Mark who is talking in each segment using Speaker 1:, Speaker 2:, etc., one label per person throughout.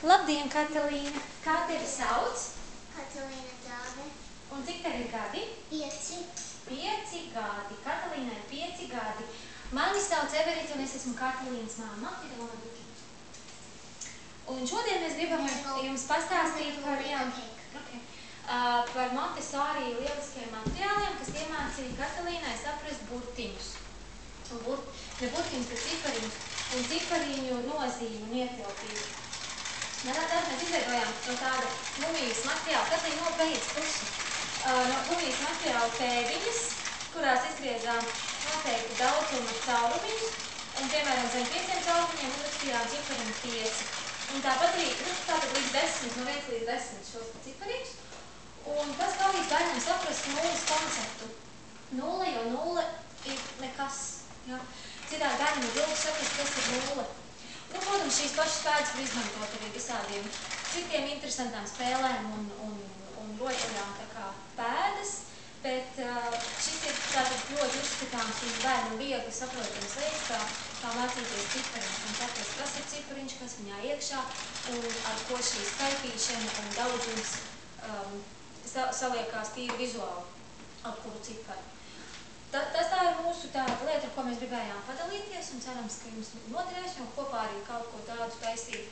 Speaker 1: Labdien, Katalīna! Kā tevi sauc?
Speaker 2: Katalīna Dāve.
Speaker 1: Un cik tev ir gadi?
Speaker 2: 5.
Speaker 1: 5 gadi. Katalīnai 5 gadi. Mani sauc Everita un es esmu Katalīnas mamma. Un šodien mēs gribam jums pastāstīt par Montessori lieliskiem materiāliem, kas iemācīja Katalīnai saprast burtiņus. Ne burtiņus, bet cipariņus un cipariņu nozīmi un ietilpību. Tad mēs izveidojām no tāda gumijas materiāla, Katalīna nobeidz pusi, no gumijas materiāla pēdiņas, kurās izgriezām noteikti daudzuma caurumiņus, un, piemēram, zem 5 caurumiņiem uzrakstījām cipariņu 5. Un tāpat arī, tātad līdz 10, no 1 līdz 10 šos cipariņus, un tas palīdz bērnam saprast nulles konceptu. Nulle, jo nulle ir nekas, ja? Citādi bērnam ir ilgi saprast, kas ir nulle. Nu, protams, šīs pašas pēdas var izmantot arī visādiem citiem interesantām spēlēm un rotaļām tā kā pēdas, bet šis ir tātad ļoti uzskatāms un bērnam viegli saprotams veids, kā mācīties cipariņus un saprast, kas ir cipariņš, kas viņā iekšā un ar ko šī skaitīšana un daudzums saliekās tīri vizuāli ap kuru ciparu. Tas tā ir mūsu tāda lieta, ar ko mēs gribējām padalīties un cerams, ka jums noderēs, jo kopā arī kaut ko tādu taisīt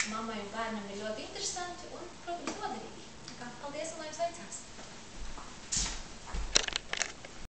Speaker 1: mammai un bērnam ir ļoti interesanti un, protams, noderīgi. Paldies un lai jums veicās!